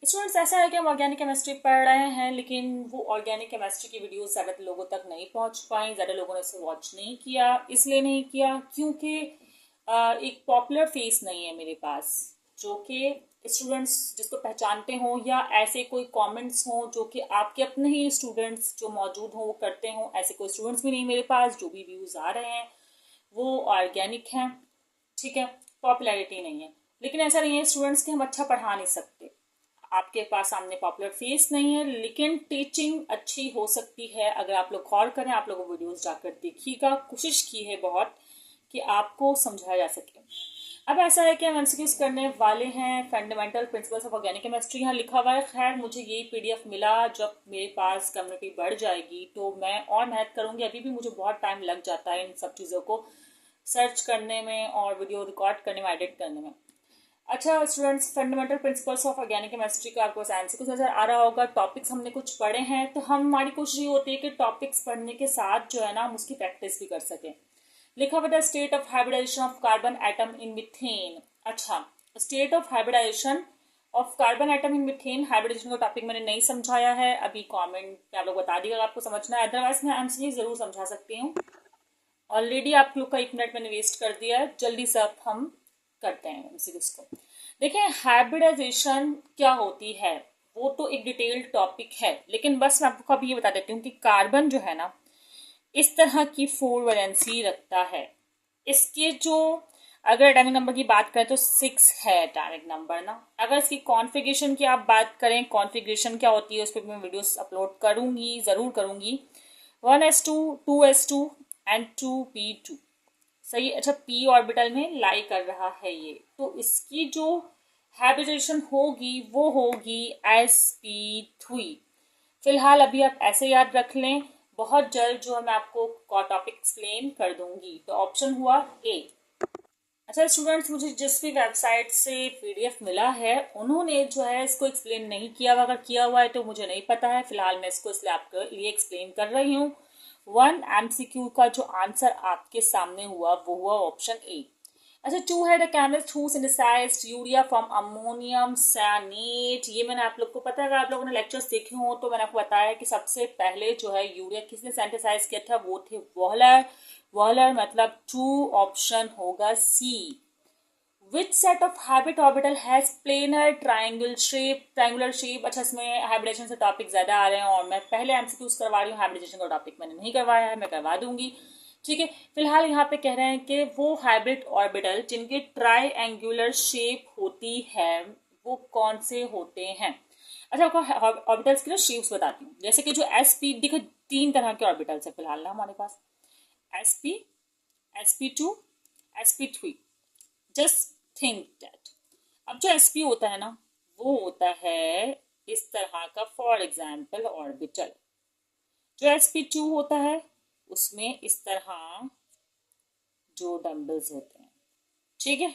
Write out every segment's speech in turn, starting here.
Students, ऐसा है कि हम ऑर्गेनिक केमिस्ट्री पढ़ रहे हैं, लेकिन वो ऑर्गेनिक केमिस्ट्री की वीडियोस ज़्यादा लोगों तक नहीं पहुंच पाई। ज़्यादा लोगों ने इसे वॉच नहीं किया। इसलिए नहीं किया क्योंकि एक पॉपुलर फेस नहीं है मेरे पास जो कि स्टूडेंट्स जिसको पहचानते हों, या ऐसे कोई कमेंट्स हों जो कि आपके अपने ही स्टूडेंट्स जो मौजूद हों वो करते हों। ऐसे कोई स्टूडेंट्स भी नहीं मेरे पास। जो भी व्यूज़ आ रहे हैं वो ऑर्गेनिक हैं, ठीक है, पॉपुलैरिटी नहीं है। लेकिन ऐसा नहीं है स्टूडेंट्स कि हम अच्छा पढ़ा नहीं सकते। आपके पास सामने पॉपुलर फेस नहीं है, लेकिन टीचिंग अच्छी हो सकती है अगर आप लोग गौर करें। आप लोगों वीडियोस जाकर देखिएगा। कोशिश की है बहुत कि आपको समझाया जा सके। अब ऐसा है कि हम एमसीक्यूज करने वाले हैं fundamental principles of organic chemistry. यहाँ लिखा हुआ है। खैर, मुझे ये पीडीएफ मिला। जब मेरे पास कम्युनिटी बढ़ जाएगी तो मैं और मेहनत करूंगी। अभी भी मुझे बहुत टाइम लग जाता है इन सब चीज़ों को सर्च करने में और वीडियो रिकॉर्ड करने में, एडिट करने में। अच्छा students, fundamental principles of organic chemistry का आपको आंसर कुछ नजर आ रहा होगा। टॉपिक्स हमने कुछ पढ़े हैं, तो हमारी कोशिश ये होती है कि टॉपिक्स पढ़ने के साथ जो है ना हम उसकी प्रैक्टिस भी कर सकें। लिखा हुआ the state of hybridization of carbon atom in methane. अच्छा, state of hybridization of carbon atom in methane. Hybridization का टॉपिक मैंने नहीं समझाया है। अभी कमेंट में आप लोग बता दिएगा आपको समझना है, अदरवाइज मैं आंसर जरूर समझा सकती हूँ। ऑलरेडी आप लोग का 1 मिनट मैंने वेस्ट कर दिया है। जल्दी से अब हम करते हैं इसको। देखिए, हाइब्रिडाइजेशन क्या होती है वो तो एक डिटेल्ड टॉपिक है, लेकिन बस मैं आपको अभी ये बता देती हूँ कि कार्बन जो है ना इस तरह की 4 वैलेंसी रखता है। इसके जो अगर एटॉमिक नंबर की बात करें तो 6 है एटॉमिक नंबर ना। अगर इसकी कॉन्फ़िगरेशन की आप बात करें, कॉन्फ़िगरेशन क्या होती है उस पर मैं वीडियोस अपलोड करूंगी, जरूर करूंगी। 1s2, 2s2 and 2p2। सही। अच्छा, p ऑर्बिटल में लाई कर रहा है ये, तो इसकी जो हाइब्रिडाइजेशन होगी वो होगी sp3। फिलहाल अभी आप ऐसे याद रख लें। बहुत जल्द जो है मैं आपको टॉपिक एक्सप्लेन कर दूंगी। तो ऑप्शन हुआ ए। अच्छा स्टूडेंट्स, मुझे जिस भी वेबसाइट से पीडीएफ मिला है उन्होंने जो है इसको एक्सप्लेन नहीं किया हुआ। अगर किया हुआ है तो मुझे नहीं पता है। फिलहाल मैं इसको इसलिए आपके लिए एक्सप्लेन कर रही हूँ। 1 एमसीक्यू का जो आंसर आपके सामने हुआ वो हुआ ऑप्शन ए। अच्छा, 2 है the chemist who synthesized urea from ammonium cyanate. ये मैंने आप लोग को पता है, अगर आप लोगों ने लेक्चर्स देखे हो तो मैंने आपको बताया कि सबसे पहले जो है यूरिया किसने सिंथेसाइज किया था, वो थे वॉलर। वॉलर मतलब 2, ऑप्शन होगा C. Which set of hybrid orbital has planar triangular shape. अच्छा, इसमें हाइब्रिडेशन से टॉपिक ज्यादा आ रहे हैं और मैं पहले एमसीक्यूज करवा रही हूँ। हाइब्रिडेशन का टॉपिक मैंने नहीं करवाया है, मैं करवा दूंगी, ठीक है। फिलहाल यहाँ पे कह रहे हैं कि वो हाइब्रिड ऑर्बिटल जिनकी ट्रायंगुलर शेप होती है वो कौन से होते हैं। अच्छा, आपको ऑर्बिटल्स की ना शेप्स बताती हूँ। जैसे कि जो एसपी, देखो 3 तरह के ऑर्बिटल्स है फिलहाल ना हमारे पास। sp, sp2, sp3। Just think that. अब जो sp होता है ना वो होता है इस तरह का, फॉर एग्जाम्पल ऑर्बिटल। जो sp2 होता है उसमें इस तरह जो डम्बल्स होते हैं, ठीक है।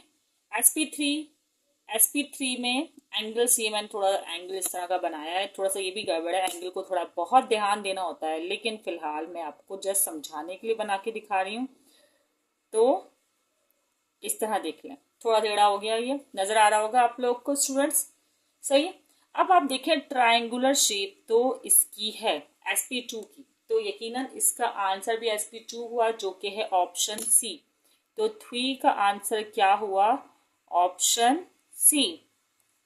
sp3, sp3 में एंगल सी, मैंने थोड़ा एंगल इस तरह का बनाया है। थोड़ा सा ये भी गड़बड़ है, एंगल को थोड़ा बहुत ध्यान देना होता है, लेकिन फिलहाल मैं आपको जस्ट समझाने के लिए बना के दिखा रही हूँ। तो इस तरह देख लें, थोड़ा टेढ़ा हो गया, ये नजर आ रहा होगा आप लोग को स्टूडेंट्स, सही है। अब आप देखें ट्रायंगुलर शेप तो इसकी है sp2 की, तो यकीनन इसका आंसर भी sp2 हुआ जो कि है ऑप्शन सी। तो 3 का आंसर क्या हुआ, option C.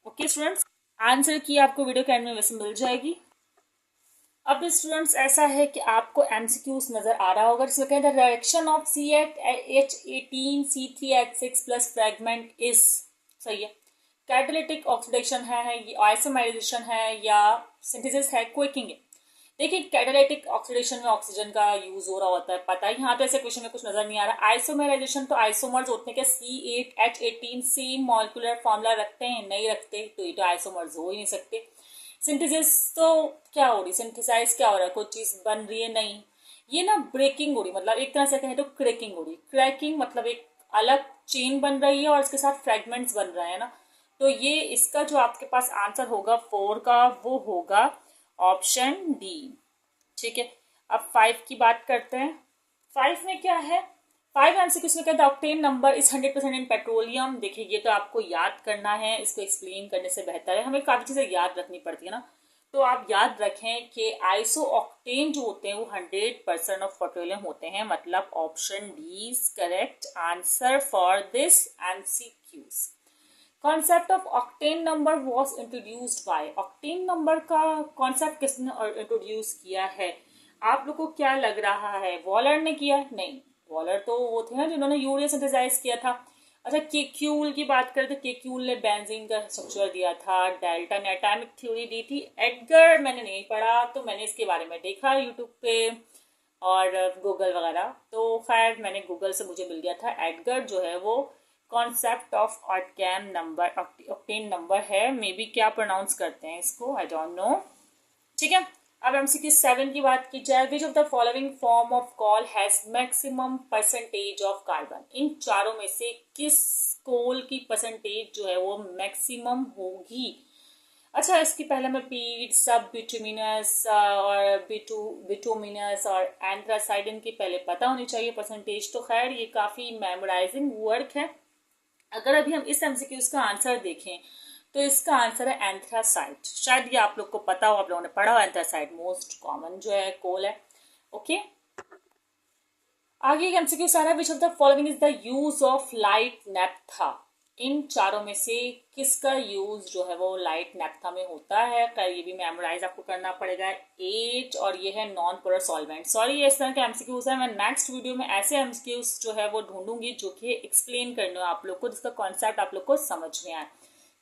Okay students, answer की आपको वीडियो के एंड में वैसे मिल जाएगी। अब स्टूडेंट्स ऐसा है कि आपको एमसीक्यूज नजर आ रहा होगा जिसमें कहते हैं direction of CH18 C3H6 plus fragment is. सही है। कैटालिटिक ऑक्सीडेशन है आइसोमेराइजेशन है या सिंथेसिस है, क्विकिंग है। देखिए, कैटालिटिक ऑक्सीडेशन में ऑक्सीजन का यूज हो रहा होता है, पता है। यहाँ तो ऐसे क्वेश्चन में कुछ नजर नहीं आ रहा। आइसोमेराइजेशन तो आइसोमर्स होते हैं क्या C8H18 सेम मॉलिक्यूलर फॉर्मूला रखते हैं, नहीं रखते, तो ये तो आइसोमर्स हो ही नहीं सकते। सिंथेसिस तो क्या हो रही, सिंथेसाइज क्या हो रहा है, कोई चीज बन रही है, नहीं। ये ना ब्रेकिंग हो रही, मतलब एक तरह से कहें तो क्रैकिंग हो रही। क्रैकिंग मतलब एक अलग चेन बन रही है और इसके साथ फ्रेगमेंट्स बन रहे हैं ना। तो ये इसका जो आपके पास आंसर होगा 4 का वो होगा ऑप्शन डी, ठीक है। अब 5 की बात करते हैं। 5 में क्या है, 5 एमसीक्यूज में कहता है octane number is 100% in petroleum. देखिए ये तो आपको याद करना है, इसको एक्सप्लेन करने से बेहतर है, हमें काफी चीजें याद रखनी पड़ती है ना। तो आप याद रखें कि आइसो ऑक्टेन जो होते हैं वो 100% ऑफ पेट्रोलियम होते हैं, मतलब option D is correct answer for this MCQs. Concept of octane number was introduced by, octane number का कॉन्सेप्ट किसने इंट्रोड्यूस किया है? आप लोग को क्या लग रहा है, वॉलर ने किया? नहीं, वॉलर तो वो थे ना जिन्होंने यूरिया सिंथेसाइज किया था। अच्छा, केक्यूल की बात करें तो केक्यूल ने बेंजीन का स्ट्रक्चर दिया था, डेल्टा ने एटॉमिक थ्योरी दी थी। एडगर मैंने नहीं पढ़ा, तो मैंने इसके बारे में देखा यूट्यूब पे और गूगल वगैरह, तो खैर मैंने गूगल से मुझे मिल गया था एडगर जो है वो concept of octane number, octane number है, मे बी क्या प्रोनाउंस करते हैं इसको, आई डोंट नो। ठीक है, अब एमसीक्यू 7 की बात की जाए, which of the following form of coal has maximum percentage of carbon, इन चारों में से किस कोल की परसेंटेज जो है वो मैक्सिमम होगी? अच्छा, इसकी पहले मैं पीट, सब बिटुमिनस और बिटुमिनस और एंथ्रासाइड इनकी पहले पता होनी चाहिए परसेंटेज। तो खैर ये काफी मेमोराइजिंग वर्क है। अगर अभी हम इस एमसीक्यूज का आंसर देखें तो इसका आंसर है एंथ्रासाइड। शायद ये आप लोग को पता हो, आप लोगों ने पढ़ा हो, एंथ्रासाइड मोस्ट कॉमन जो है कोल है। ओके, आगे एक एमसीक्यू सारा, which of the following is the use of light naphtha, इन चारों में से किसका यूज जो है वो लाइट नेप्था में होता है? ये भी मेमोराइज आपको करना पड़ेगा। 8 और ये है नॉन पोलर सॉल्वेंट। सॉरी ये इस तरह के एमसीक्यूज है, मैं नेक्स्ट वीडियो में ऐसे एमसीक्यूज जो है वो ढूंढूंगी जो कि एक्सप्लेन करने हो आप लोग को, जिसका कॉन्सेप्ट आप लोग को समझ में आए।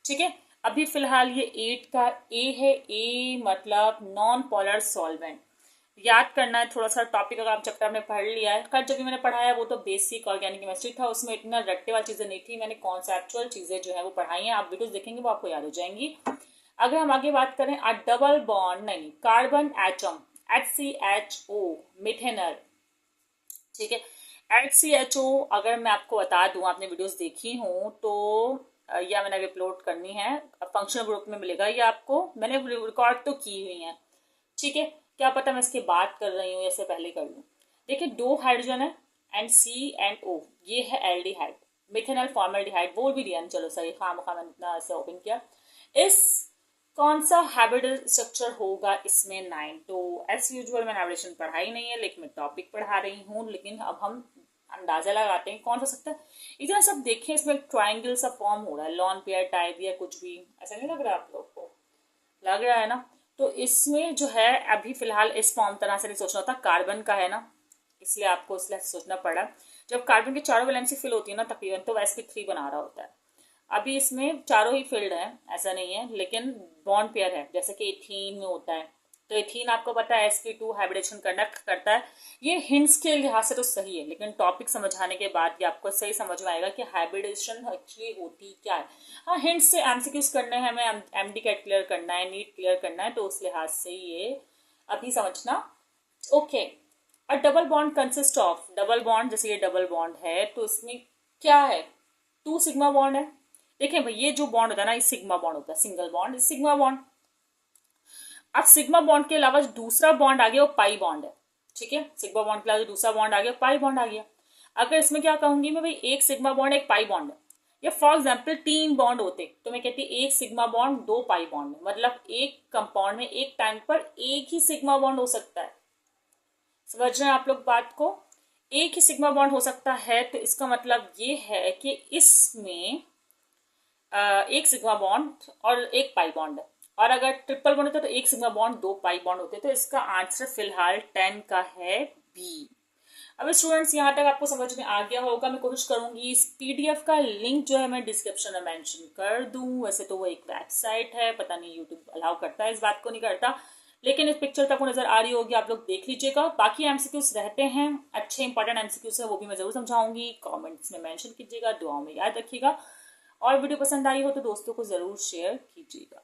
ठीक है, अभी फिलहाल ये 8 का ए है, ए मतलब नॉन पोलर सॉल्वेंट। याद करना है थोड़ा सा टॉपिक, अगर आप चैप्टर में पढ़ लिया है। खैर जब भी मैंने पढ़ाया वो तो बेसिक ऑर्गेनिक केमिस्ट्री था, उसमें इतना रट्टे वाली चीजें नहीं थी, मैंने कॉन्सेप्चुअल चीजें जो है वो पढ़ाई हैं, आप वीडियोस देखेंगे वो आपको याद हो जाएंगी। अगर हम आगे बात करें, अ डबल बॉन्ड, नहीं, कार्बन एटम HCHO मिथेनल, ठीक है, HCHO अगर मैं आपको बता दूं, आपने वीडियोस देखी हूं तो या मैंने अभी अपलोड करनी है, फंक्शनल ग्रुप में मिलेगा, ये आपको मैंने रिकॉर्ड तो की हुई है। ठीक है, क्या पता मैं इसके बात कर रही हूँ या इससे पहले कर लूँ। देखिए 2 हाइड्रोजन है एंड C एंड O, ये है एल्डिहाइड, मिथेनल फॉर्मल्डिहाइड बोल भी दिया, चलो सही, खाम मैंने इतना ऐसे ओपन किया। इस कौन सा हाइब्रिड स्ट्रक्चर होगा इसमें 9? तो एज यूजुअल मैंने हाइब्रिडेशन पढ़ाई नहीं है, लेकिन मैं टॉपिक पढ़ा रही हूँ, लेकिन अब हम अंदाजा लगाते हैं कौन सा सकता है। इतना सब देखें, इसमें ट्राइंगल सा फॉर्म हो रहा है, लॉन पेयर टाइप या कुछ भी, ऐसा नहीं लग रहा आप लोग को? लग रहा है ना? तो इसमें जो है अभी फिलहाल इस फॉर्म तरह से नहीं सोचना होता, कार्बन का है ना, इसलिए आपको इसलिए सोचना पड़ा। जब कार्बन की चारों वैलेंसी फिल होती है ना तकरीबन, तो sp3 बना रहा होता है। अभी इसमें चारों ही फिल्ड है, ऐसा नहीं है, लेकिन बॉन्ड पेयर है, जैसे कि एथीन में होता है। तो एथीन आपको पता है sp2 हाइब्रिडेशन करता है। ये हिंट्स के लिहाज से तो सही है, लेकिन टॉपिक समझाने के बाद ये आपको सही समझ में आएगा कि हाइब्रिडेशन एक्चुअली होती क्या है। हाँ, हिंट्स से एमसीक्यूज करने हैं, हमें एमडी कैट क्लियर करना है, नीट क्लियर करना है, तो उस लिहाज से ये अभी समझना। ओके, और double bond consist of, double bond जैसे ये डबल बॉन्ड है तो इसमें क्या है, 2 सिग्मा बॉन्ड है। देखें भाई, ये जो बॉन्ड होता है ना, ये सिग्मा बॉन्ड होता है, सिंगल बॉन्ड, सिग्मा बॉन्ड। अब सिग्मा बॉन्ड के अलावा दूसरा बॉन्ड आ गया वो पाई बॉन्ड है। ठीक है, सिग्मा बॉन्ड के अलावा दूसरा बॉन्ड आ गया पाई बॉन्ड आ गया। अगर इसमें क्या कहूंगी मैं, भाई एक सिग्मा बॉन्ड एक पाई बॉन्ड है, या फॉर एग्जाम्पल 3 बॉन्ड होते तो मैं कहती एक सिग्मा बॉन्ड 2 पाई बॉन्ड, मतलब एक कंपाउंड में एक टाइम पर एक ही सिग्मा बॉन्ड हो सकता है। समझ रहे हैं आप लोग बात को? एक ही सिग्मा बॉन्ड हो सकता है, तो इसका मतलब ये है कि इसमें एक सिग्मा बॉन्ड और एक पाई बॉन्ड है, और अगर ट्रिपल बॉन्ड होता तो एक सिग्मा बॉन्ड 2 पाई बॉन्ड होते। तो इसका आंसर फिलहाल 10 का है बी। अब स्टूडेंट्स यहाँ तक आपको समझ में आ गया होगा। मैं कोशिश करूंगी इस पीडीएफ का लिंक जो है मैं डिस्क्रिप्शन में मेंशन कर दूं। वैसे तो वो एक वेबसाइट है, पता नहीं यूट्यूब अलाउ करता है, इस बात को नहीं करता, लेकिन इस पिक्चर तक वो नजर आ रही होगी, आप लोग देख लीजिएगा। बाकी एमसीक्यूज रहते हैं, अच्छे इंपॉर्टेंट एमसीक्यूज है, वो भी मैं जरूर समझाऊंगी, कमेंट्स में मेंशन कीजिएगा, दुआओं में याद रखिएगा। और वीडियो पसंद आई हो तो दोस्तों को जरूर शेयर कीजिएगा।